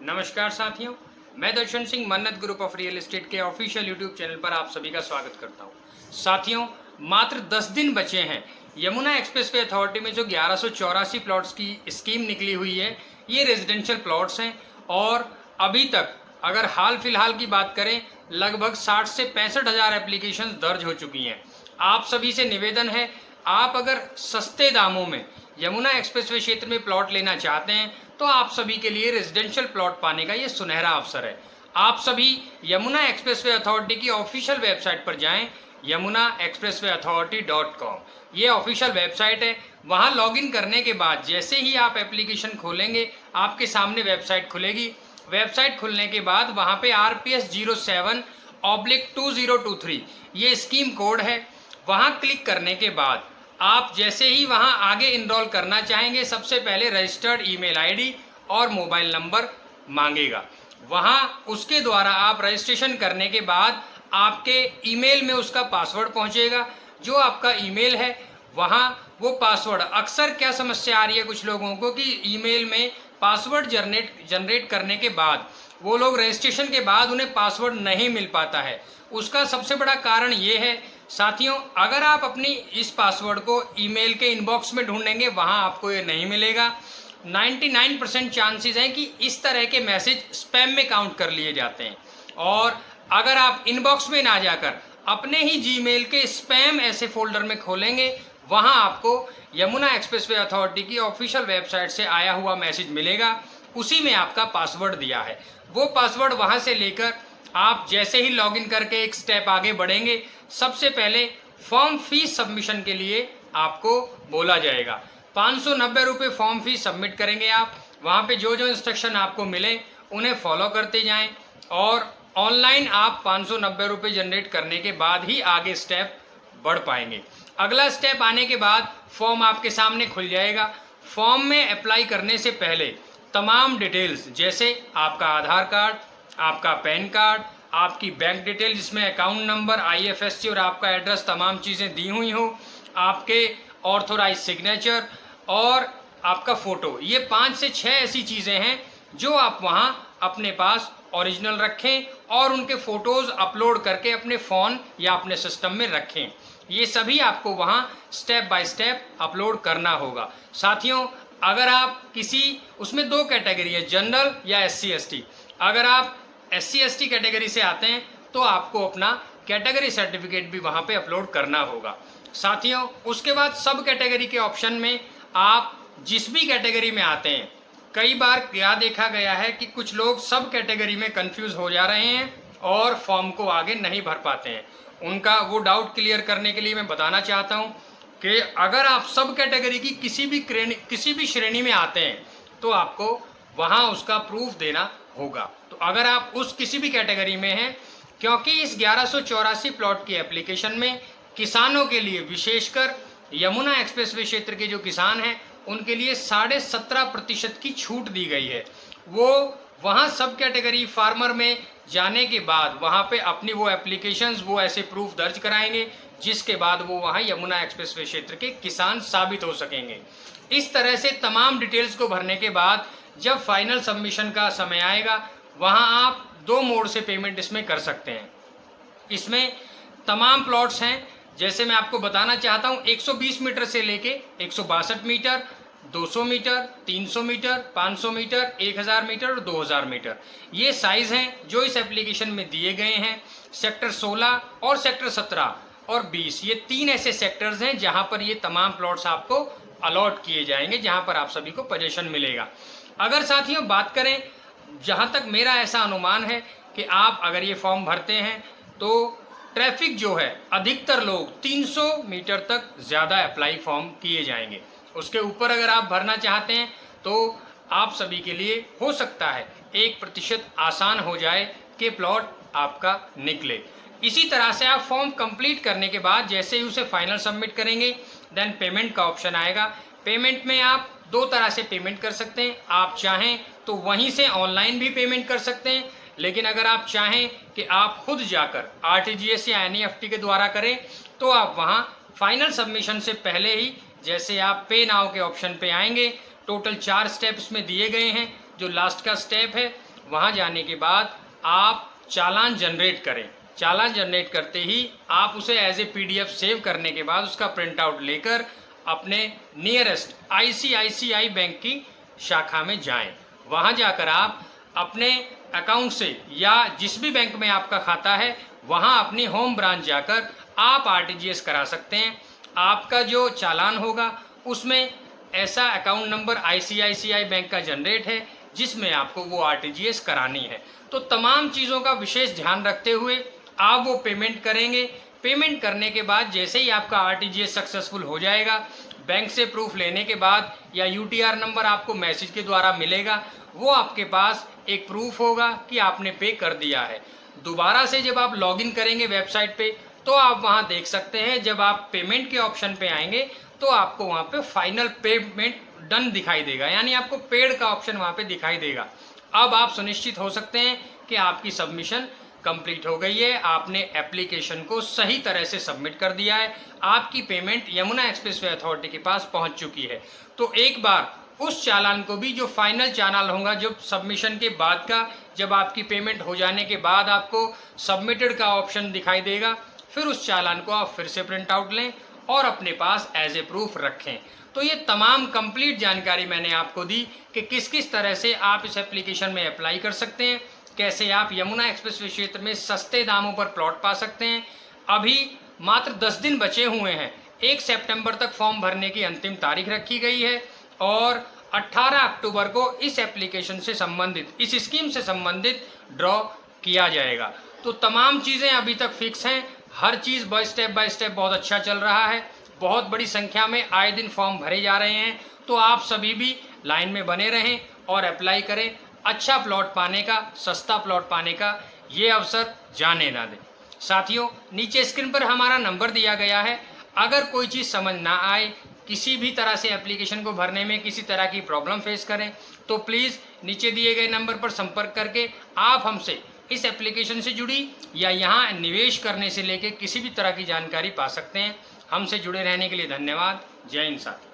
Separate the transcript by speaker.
Speaker 1: नमस्कार साथियों, मैं दर्शन सिंह मन्नत ग्रुप ऑफ रियल एस्टेट के ऑफिशियल यूट्यूब चैनल पर आप सभी का स्वागत करता हूं। साथियों, मात्र 10 दिन बचे हैं। यमुना एक्सप्रेसवे अथॉरिटी में जो 1184 प्लॉट्स की स्कीम निकली हुई है, ये रेजिडेंशियल प्लॉट्स हैं और अभी तक अगर हाल फिलहाल की बात करें, लगभग 60 से 65 हज़ार एप्लीकेशन दर्ज हो चुकी हैं। आप सभी से निवेदन है, आप अगर सस्ते दामों में यमुना एक्सप्रेसवे क्षेत्र में प्लॉट लेना चाहते हैं तो आप सभी के लिए रेजिडेंशियल प्लॉट पाने का ये सुनहरा अवसर है। आप सभी यमुना एक्सप्रेसवे अथॉरिटी की ऑफिशियल वेबसाइट पर जाएं, yamunaexpresswayauthority.com। ये ऑफिशियल वेबसाइट है। वहां लॉगिन करने के बाद जैसे ही आप एप्लीकेशन खोलेंगे, आपके सामने वेबसाइट खुलेगी। वेबसाइट खुलने के बाद वहां पे RPS 07/2023 ये स्कीम कोड है। वहां क्लिक करने के बाद आप जैसे ही वहां आगे इनरोल करना चाहेंगे, सबसे पहले रजिस्टर्ड ईमेल आईडी और मोबाइल नंबर मांगेगा। वहां उसके द्वारा आप रजिस्ट्रेशन करने के बाद आपके ईमेल में उसका पासवर्ड पहुंचेगा। जो आपका ईमेल है वहां वो पासवर्ड, अक्सर क्या समस्या आ रही है कुछ लोगों को कि ईमेल में पासवर्ड जनरेट करने के बाद वो लोग रजिस्ट्रेशन के बाद उन्हें पासवर्ड नहीं मिल पाता है। उसका सबसे बड़ा कारण ये है साथियों, अगर आप अपनी इस पासवर्ड को ईमेल के इनबॉक्स में ढूंढेंगे वहां आपको ये नहीं मिलेगा। 99% चांसेस हैं कि इस तरह के मैसेज स्पैम में काउंट कर लिए जाते हैं। और अगर आप इनबॉक्स में ना जाकर अपने ही जीमेल के स्पैम ऐसे फोल्डर में खोलेंगे, वहां आपको यमुना एक्सप्रेसवे अथॉरिटी की ऑफिशियल वेबसाइट से आया हुआ मैसेज मिलेगा। उसी में आपका पासवर्ड दिया है। वो पासवर्ड वहां से लेकर आप जैसे ही लॉगिन करके एक स्टेप आगे बढ़ेंगे, सबसे पहले फॉर्म फीस सबमिशन के लिए आपको बोला जाएगा। 590 रुपये फॉर्म फीस सबमिट करेंगे आप। वहाँ पे जो जो इंस्ट्रक्शन आपको मिले उन्हें फॉलो करते जाएं और ऑनलाइन आप 590 रुपये जनरेट करने के बाद ही आगे स्टेप बढ़ पाएंगे। अगला स्टेप आने के बाद फॉर्म आपके सामने खुल जाएगा। फॉर्म में अप्लाई करने से पहले तमाम डिटेल्स जैसे आपका आधार कार्ड, आपका पैन कार्ड, आपकी बैंक डिटेल जिसमें अकाउंट नंबर, IFSC और आपका एड्रेस, तमाम चीज़ें दी हुई हो, आपके ऑथोराइज सिग्नेचर और आपका फ़ोटो, ये 5 से 6 ऐसी चीज़ें हैं जो आप वहाँ अपने पास ओरिजिनल रखें और उनके फ़ोटोज़ अपलोड करके अपने फ़ोन या अपने सिस्टम में रखें। ये सभी आपको वहाँ स्टेप बाय स्टेप अपलोड करना होगा। साथियों, अगर आप किसी, उसमें 2 कैटेगरी है, जनरल या SC ST। अगर आप SC ST कैटेगरी से आते हैं तो आपको अपना कैटेगरी सर्टिफिकेट भी वहाँ पे अपलोड करना होगा। साथियों, उसके बाद सब कैटेगरी के ऑप्शन में आप जिस भी कैटेगरी में आते हैं, कई बार क्या देखा गया है कि कुछ लोग सब कैटेगरी में कंफ्यूज हो जा रहे हैं और फॉर्म को आगे नहीं भर पाते हैं। उनका वो डाउट क्लियर करने के लिए मैं बताना चाहता हूँ कि अगर आप सब कैटेगरी की किसी भी श्रेणी में आते हैं तो आपको वहाँ उसका प्रूफ देना होगा। तो अगर आप उस किसी भी कैटेगरी में हैं, क्योंकि इस 1184 प्लॉट की एप्लीकेशन में किसानों के लिए, विशेषकर यमुना एक्सप्रेसवे क्षेत्र के जो किसान हैं उनके लिए 17.5% की छूट दी गई है। वो वहाँ सब कैटेगरी फार्मर में जाने के बाद वहाँ पे अपनी वो एप्लीकेशंस, वो ऐसे प्रूफ दर्ज कराएंगे जिसके बाद वो वहाँ यमुना एक्सप्रेसवे क्षेत्र के किसान साबित हो सकेंगे। इस तरह से तमाम डिटेल्स को भरने के बाद जब फाइनल सबमिशन का समय आएगा, वहाँ आप 2 मोड से पेमेंट इसमें कर सकते हैं। इसमें तमाम प्लॉट्स हैं, जैसे मैं आपको बताना चाहता हूँ, 120 मीटर से लेके 162 metre, 200 metre, 300 metre, 500 metre, 1000 metre और 2000 मीटर, ये साइज़ हैं जो इस एप्लीकेशन में दिए गए हैं। सेक्टर 16 और सेक्टर 17 और 20, ये 3 ऐसे सेक्टर्स हैं जहाँ पर ये तमाम प्लॉट्स आपको अलॉट किए जाएंगे, जहाँ पर आप सभी को पोजीशन मिलेगा। अगर साथियों बात करें, जहाँ तक मेरा ऐसा अनुमान है कि आप अगर ये फॉर्म भरते हैं तो ट्रैफिक जो है, अधिकतर लोग 300 मीटर तक ज़्यादा अप्लाई फॉर्म किए जाएंगे। उसके ऊपर अगर आप भरना चाहते हैं तो आप सभी के लिए हो सकता है 1% आसान हो जाए कि प्लॉट आपका निकले। इसी तरह से आप फॉर्म कंप्लीट करने के बाद जैसे ही उसे फाइनल सबमिट करेंगे, देन पेमेंट का ऑप्शन आएगा। पेमेंट में आप 2 तरह से पेमेंट कर सकते हैं। आप चाहें तो वहीं से ऑनलाइन भी पेमेंट कर सकते हैं, लेकिन अगर आप चाहें कि आप खुद जाकर RTGS या NEFT के द्वारा करें तो आप वहां फाइनल सबमिशन से पहले ही, जैसे आप पे नाउ के ऑप्शन पे आएंगे, टोटल 4 स्टेप्स में दिए गए हैं। जो लास्ट का स्टेप है वहाँ जाने के बाद आप चालान जनरेट करें। चालान जनरेट करते ही आप उसे एज ए PDF सेव करने के बाद उसका प्रिंट आउट लेकर अपने नियरेस्ट ICICI बैंक की शाखा में जाएं। वहाँ जाकर आप अपने अकाउंट से या जिस भी बैंक में आपका खाता है वहाँ अपनी होम ब्रांच जाकर आप RTGS करा सकते हैं। आपका जो चालान होगा उसमें ऐसा अकाउंट नंबर ICICI बैंक का जनरेट है जिसमें आपको वो RTGS करानी है। तो तमाम चीज़ों का विशेष ध्यान रखते हुए आप वो पेमेंट करेंगे। पेमेंट करने के बाद जैसे ही आपका RTGS सक्सेसफुल हो जाएगा, बैंक से प्रूफ लेने के बाद या UTR नंबर आपको मैसेज के द्वारा मिलेगा, वो आपके पास एक प्रूफ होगा कि आपने पे कर दिया है। दोबारा से जब आप लॉगिन करेंगे वेबसाइट पे तो आप वहाँ देख सकते हैं, जब आप पेमेंट के ऑप्शन पे आएंगे तो आपको वहाँ पे फाइनल पेमेंट डन दिखाई देगा, यानी आपको पेड का ऑप्शन वहाँ पे दिखाई देगा। अब आप सुनिश्चित हो सकते हैं कि आपकी सबमिशन कंप्लीट हो गई है, आपने एप्लीकेशन को सही तरह से सबमिट कर दिया है, आपकी पेमेंट यमुना एक्सप्रेसवे अथॉरिटी के पास पहुंच चुकी है। तो एक बार उस चालान को भी, जो फाइनल चालान होगा जो सबमिशन के बाद का, जब आपकी पेमेंट हो जाने के बाद आपको सबमिटेड का ऑप्शन दिखाई देगा, फिर उस चालान को आप फिर से प्रिंट आउट लें और अपने पास एज ए प्रूफ रखें। तो ये तमाम कंप्लीट जानकारी मैंने आपको दी कि किस किस तरह से आप इस एप्लीकेशन में अप्लाई कर सकते हैं, कैसे आप यमुना एक्सप्रेसवे क्षेत्र में सस्ते दामों पर प्लॉट पा सकते हैं। अभी मात्र 10 दिन बचे हुए हैं, 1 सितंबर तक फॉर्म भरने की अंतिम तारीख रखी गई है और 18 अक्टूबर को इस एप्लीकेशन से संबंधित, इस स्कीम से संबंधित ड्रॉ किया जाएगा। तो तमाम चीज़ें अभी तक फिक्स हैं, हर चीज़ बाय स्टेप बहुत अच्छा चल रहा है। बहुत बड़ी संख्या में आए दिन फॉर्म भरे जा रहे हैं, तो आप सभी भी लाइन में बने रहें और अप्लाई करें। अच्छा प्लॉट पाने का, सस्ता प्लॉट पाने का ये अवसर जाने ना दें। साथियों, नीचे स्क्रीन पर हमारा नंबर दिया गया है। अगर कोई चीज़ समझ ना आए, किसी भी तरह से एप्लीकेशन को भरने में किसी तरह की प्रॉब्लम फेस करें, तो प्लीज़ नीचे दिए गए नंबर पर संपर्क करके आप हमसे इस एप्लीकेशन से जुड़ी या यहाँ निवेश करने से लेकर किसी भी तरह की जानकारी पा सकते हैं। हमसे जुड़े रहने के लिए धन्यवाद। जय हिंद साथियों।